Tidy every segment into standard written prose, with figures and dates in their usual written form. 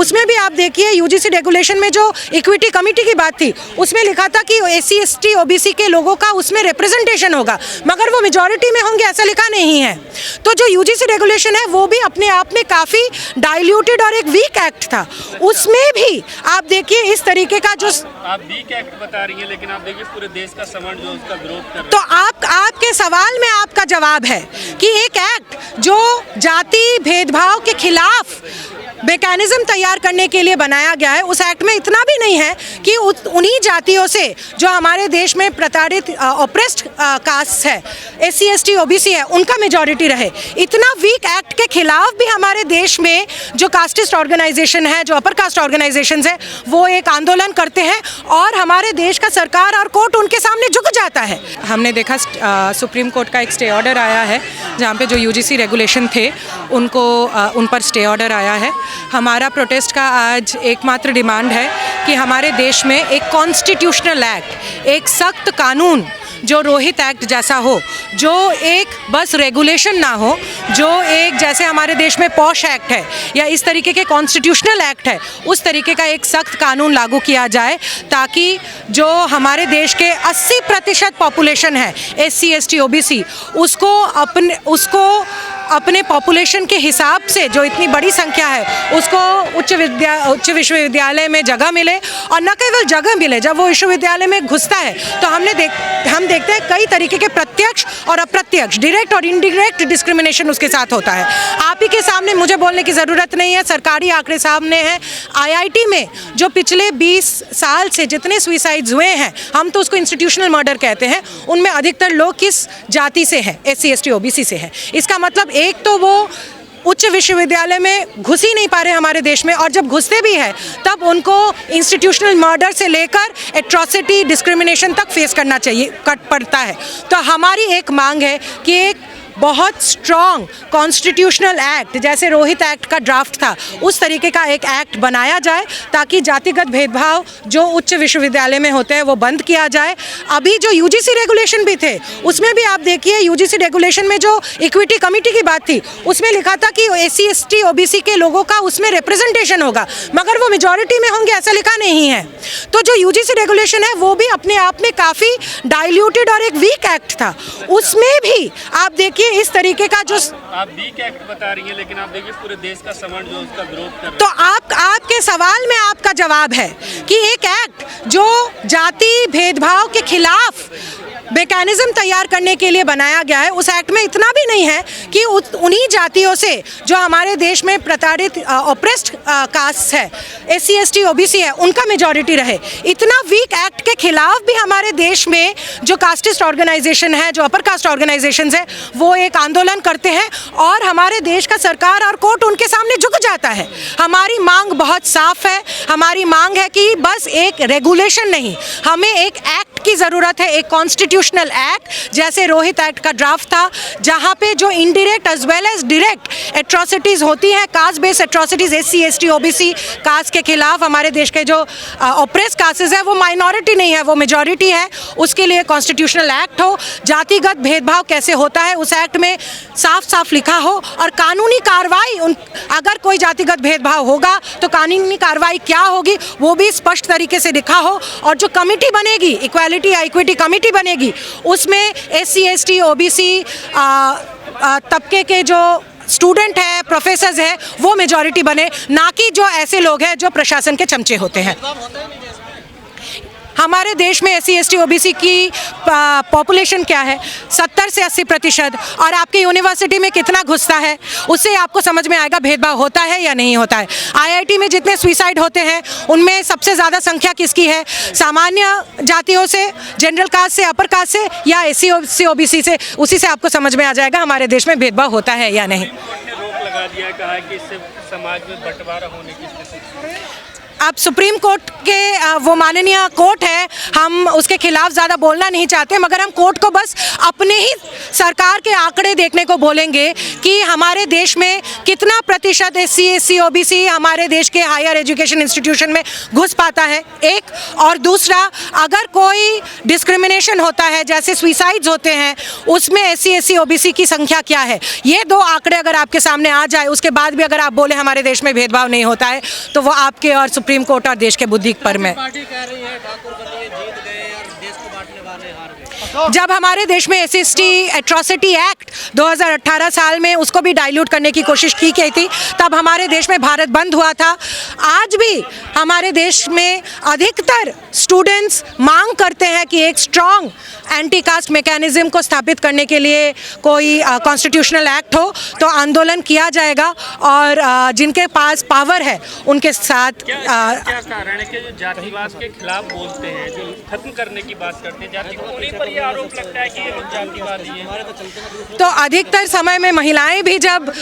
उसमें भी आप देखिए यूजीसी रेगुलेशन में जो इक्विटी कमेटी की बात थी उसमें लिखा था कि एससी एसटी ओबीसी के लोगों का उसमें रिप्रेजेंटेशन होगा, मगर वो मेजॉरिटी में होंगे ऐसा लिखा नहीं है। तो जो यूजीसी रेगुलेशन है वो भी अपने आप में काफ़ी डाइल्यूटेड और एक वीक एक्ट था। उसमें भी आप देखिए इस तरीके का जो आप वीक एक्ट बता रही हैं, लेकिन आप देखिए पूरे देश का समाज जो उसका विरोध कर रहा है। तो आपके सवाल में आपका जवाब है कि एक एक्ट जो जाति भेदभाव के खिलाफ मैकेनिज्म तैयार करने के लिए बनाया गया है, उस एक्ट में इतना भी नहीं है कि उन्हीं जातियों से जो हमारे देश में प्रताड़ित ऑप्रेस्ड कास्ट है, एससी एसटी ओबीसी है, उनका मेजॉरिटी रहे। इतना वीक एक्ट के खिलाफ भी हमारे देश में जो कास्टिस्ट ऑर्गेनाइजेशन है, जो अपर कास्ट ऑर्गेनाइजेशंस है, वो एक आंदोलन करते हैं और हमारे देश का सरकार और कोर्ट उनके सामने झुक जाता है। हमने देखा सुप्रीम कोर्ट का एक स्टे ऑर्डर आया है जहाँ पे जो यूजीसी रेगुलेशन थे उनको उन पर स्टे ऑर्डर आया है। हमारा प्रोटेस्ट का आज एकमात्र डिमांड है कि हमारे देश में एक कॉन्स्टिट्यूशनल एक्ट, एक सख्त कानून जो रोहित एक्ट जैसा हो, जो एक बस रेगुलेशन ना हो, जो एक जैसे हमारे देश में पॉश एक्ट है या इस तरीके के कॉन्स्टिट्यूशनल एक्ट है, उस तरीके का एक सख्त कानून लागू किया जाए ताकि जो हमारे देश के 80% पॉपुलेशन है एससी एसटी ओबीसी, उसको अपने पॉपुलेशन के हिसाब से जो इतनी बड़ी संख्या है उसको उच्च विश्वविद्यालय में जगह मिले, और न केवल जगह मिले, जब वो विश्वविद्यालय में घुसता है तो हम देखते हैं कई तरीके के प्रत्यक्ष और अप्रत्यक्ष, डायरेक्ट और इनडायरेक्ट डिस्क्रिमिनेशन उसके साथ होता है। आप ही के सामने मुझे बोलने की ज़रूरत नहीं है, सरकारी आंकड़े सामने हैं। आईआईटी में जो पिछले 20 साल से जितने सुइसाइड्स हुए हैं, हम तो उसको इंस्टीट्यूशनल मर्डर कहते हैं, उनमें अधिकतर लोग किस जाति से हैं? एससी एसटी ओबीसी से हैं। इसका मतलब एक तो वो उच्च विश्वविद्यालय में घुस ही नहीं पा रहे हमारे देश में, और जब घुसते भी हैं तब उनको इंस्टीट्यूशनल मर्डर से लेकर एट्रॉसिटी डिस्क्रिमिनेशन तक फेस करना पड़ता है। तो हमारी एक मांग है कि एक बहुत स्ट्रॉन्ग कॉन्स्टिट्यूशनल एक्ट, जैसे रोहित एक्ट का ड्राफ्ट था, उस तरीके का एक एक्ट बनाया जाए ताकि जातिगत भेदभाव जो उच्च विश्वविद्यालय में होते हैं वो बंद किया जाए। अभी जो यूजीसी रेगुलेशन भी थे उसमें भी आप देखिए यूजीसी रेगुलेशन में जो इक्विटी कमेटी की बात थी उसमें लिखा था कि एससी एसटी ओबीसी के लोगों का उसमें रिप्रेजेंटेशन होगा, मगर वो मेजॉरिटी में होंगे ऐसा लिखा नहीं है। तो जो यूजीसी रेगुलेशन है वो भी अपने आप में काफ़ी डाइल्यूटेड और एक वीक एक्ट था। उसमें भी आप देखिए इस तरीके का जो आप वीक एक्ट बता रही हैं, लेकिन आप देखिए पूरे देश का समाज जो उसका विरोध कर रहा है। तो आपके सवाल में आपका जवाब है कि एक एक्ट जो जाति भेदभाव के खिलाफ मैकेनिज्म तैयार करने के लिए बनाया गया है, उस एक्ट में इतना भी नहीं है कि उन्हीं जातियों से जो हमारे देश में प्रताड़ित ऑप्रेस्ड कास्ट है, एससी एसटी ओबीसी है, उनका मेजॉरिटी रहे। इतना वीक एक्ट के खिलाफ भी हमारे देश में जो कास्टिस्ट ऑर्गेनाइजेशन है, जो अपर कास्ट ऑर्गेनाइजेशंस है, वो एक आंदोलन करते हैं और हमारे देश का सरकार और कोर्ट उनके सामने झुक जाता है। हमारी मांग बहुत साफ है। हमारी मांग है कि बस एक रेगुलेशन नहीं, हमें एक एक्ट की ज़रूरत है, एक कॉन्स्टिट्यूशनल एक्ट जैसे रोहित एक्ट का ड्राफ्ट था, जहाँ पे जो indirect as well as direct atrocities होती हैं, caste based atrocities SC ST OBC caste के खिलाफ, हमारे देश के जो ऑप्रेस कास्टेस है वो माइनॉरिटी नहीं है, वो मेजॉरिटी है, उसके लिए कॉन्स्टिट्यूशनल एक्ट हो। जातिगत भेदभाव कैसे होता है उस एक्ट में साफ साफ लिखा हो, और कानूनी कार्रवाई अगर कोई जातिगत भेदभाव होगा तो कानूनी कार्रवाई क्या होगी वो भी स्पष्ट तरीके से लिखा हो। और जो कमेटी बनेगी, इक्वालिटी या इक्विटी कमेटी बनेगी, उसमें एससी एसटी ओबीसी तबके के जो स्टूडेंट है, प्रोफेसर्स है, वो मेजॉरिटी बने, ना कि जो ऐसे लोग हैं जो प्रशासन के चमचे होते हैं। हमारे देश में एससी एसटी ओबीसी की पॉपुलेशन क्या है? 70 से 80%। और आपकी यूनिवर्सिटी में कितना घुसता है, उससे आपको समझ में आएगा भेदभाव होता है या नहीं होता है। आईआईटी में जितने सुइसाइड होते हैं उनमें सबसे ज़्यादा संख्या किसकी है? सामान्य जातियों से, जनरल कास्ट से, अपर कास्ट से, या एससी एसटी ओबीसी से? उसी से आपको समझ में आ जाएगा हमारे देश में भेदभाव होता है या नहीं। रोक लगा दिया, कहा कि इससे समाज में बंटवारा होने की स्थिति। अब सुप्रीम कोर्ट के वो माननीय कोर्ट है, हम उसके खिलाफ ज़्यादा बोलना नहीं चाहते, मगर हम कोर्ट को बस अपने ही सरकार के आंकड़े देखने को बोलेंगे कि हमारे देश में कितना प्रतिशत SC SC OBC हमारे देश के हायर एजुकेशन इंस्टीट्यूशन में घुस पाता है, एक। और दूसरा, अगर कोई डिस्क्रिमिनेशन होता है जैसे सुसाइड्स होते हैं उसमें SC SC OBC की संख्या क्या है, ये दो आंकड़े अगर आपके सामने आ जाए उसके बाद भी अगर आप बोले हमारे देश में भेदभाव नहीं होता है तो वो आपके और सुप्रीम कोर्ट और देश के बुद्धि पर में। पार्टी कह रही है ठाकुर बनिए जीत गए और देश को बांटने वाले हार गए। जब हमारे देश में SC एट्रॉसिटी एक्ट 2018 साल में उसको भी डाइल्यूट करने की कोशिश की गई थी, तब हमारे देश में भारत बंद हुआ था। आज भी हमारे देश में अधिकतर स्टूडेंट्स मांग करते हैं कि एक स्ट्रॉन्ग एंटी कास्ट मैकेनिज्म को स्थापित करने के लिए कोई कॉन्स्टिट्यूशनल एक्ट हो, तो आंदोलन किया जाएगा और जिनके पास पावर है उनके साथ क्या कारण है कि जो जातिवाद के खिलाफ बोलते हैं, जो खत्म करने की बात करते हैं जाति को, उन्हीं पर ये आरोप लगता है कि ये लोग जातिवादी हैं। तो अधिकतर समय में महिलाएं भी जब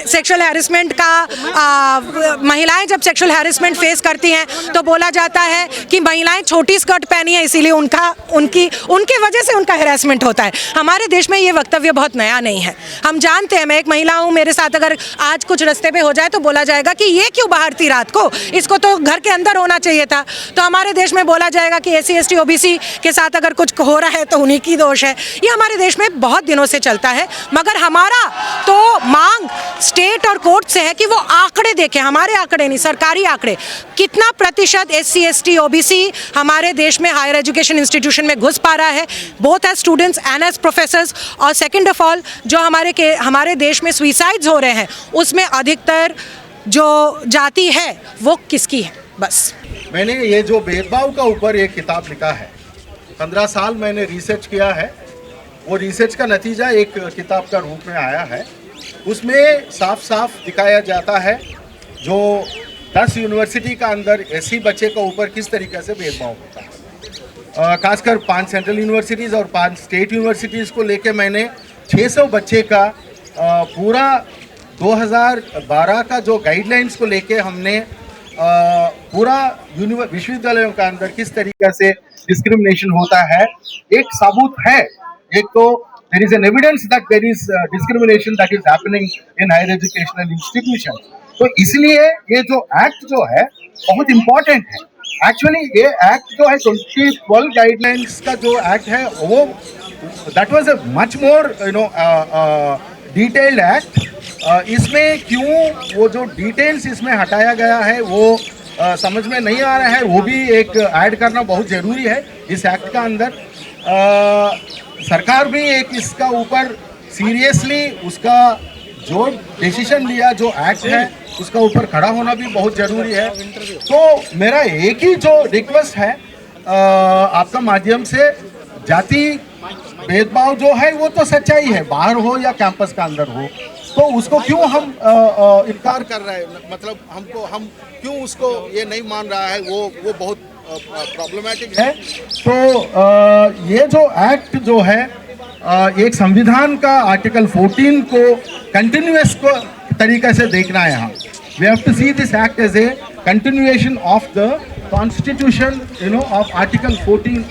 सेक्सुअल हैरेसमेंट का महिलाएं जब सेक्सुअल हैरेसमेंट फेस करती हैं तो बोला जाता है कि महिलाएं छोटी स्कर्ट पहनी है इसीलिए उनकी वजह से उनका हैरेसमेंट होता है। हमारे देश में ये वक्तव्य बहुत नया नहीं है, हम जानते हैं। मैं एक महिला हूँ, मेरे साथ अगर आज कुछ रास्ते पे हो जाए तो बोला जाएगा कि ये क्यों बाहर थी रात को, इसको तो घर के अंदर होना चाहिए था। तो हमारे देश में बोला जाएगा कि SC ST OBC के साथ अगर कुछ हो रहा है तो उन्हीं की दोष है। ये हमारे देश में बहुत दिनों से चलता है, मगर हमारा तो मांग स्टेट और कोर्ट से है कि वो आंकड़े देखें, हमारे आंकड़े नहीं, सरकारी आंकड़े, कितना प्रतिशत SC ST OBC हमारे देश में हायर एजुकेशन इंस्टीट्यूशन में घुस पा रहा है, both as students and as professors. और सेकेंड ऑफ ऑल, जो हमारे देश में सुसाइड्स हो रहे हैं उसमें अधिकतर जो जाति है वो किसकी है। बस मैंने ये जो भेदभाव का ऊपर एक किताब लिखा है, 15 साल मैंने रिसर्च किया है, वो रिसर्च का नतीजा एक किताब का रूप में आया है। उसमें साफ साफ दिखाया जाता है जो 10 यूनिवर्सिटी का अंदर SC बच्चे के ऊपर किस तरीके से भेदभाव होता है। खासकर 5 सेंट्रल यूनिवर्सिटीज़ और 5 स्टेट यूनिवर्सिटीज़ को लेके मैंने 600 बच्चे का पूरा 2012 का जो गाइडलाइंस को लेके हमने पूरा विश्वविद्यालयों का अंदर किस तरीके से डिस्क्रिमिनेशन होता है एक सबूत है। एक तो there is an evidence that there is discrimination that is happening in higher educational institutions। तो इसलिए ये जो एक्ट जो है बहुत इम्पोर्टेंट है। एक्चुअली ये एक्ट जो है 2012 गाइडलाइंस का जो एक्ट है वो that was a much more detailed act. इसमें क्यों वो जो डिटेल्स इसमें हटाया गया है वो समझ में नहीं आ रहा है, वो भी एक ऐड करना बहुत ज़रूरी है इस एक्ट का अंदर। सरकार भी एक इसका ऊपर सीरियसली उसका जो डिसीजन लिया, जो एक्ट है उसका ऊपर खड़ा होना भी बहुत ज़रूरी है। तो मेरा एक ही जो रिक्वेस्ट है आपका माध्यम से, जाति भेदभाव जो है वो तो सच्चाई है, बाहर हो या कैंपस का अंदर हो, तो उसको क्यों हम इनकार कर रहे हैं, मतलब हम क्यों उसको ये नहीं मान रहा है, वो बहुत प्रॉब्लमेटिक है। तो ये जो एक्ट जो है एक संविधान का आर्टिकल 14 को कंटिन्यूअस को तरीके से देखना है। यहाँ we have to see this act as a continuation of the constitution of Article 14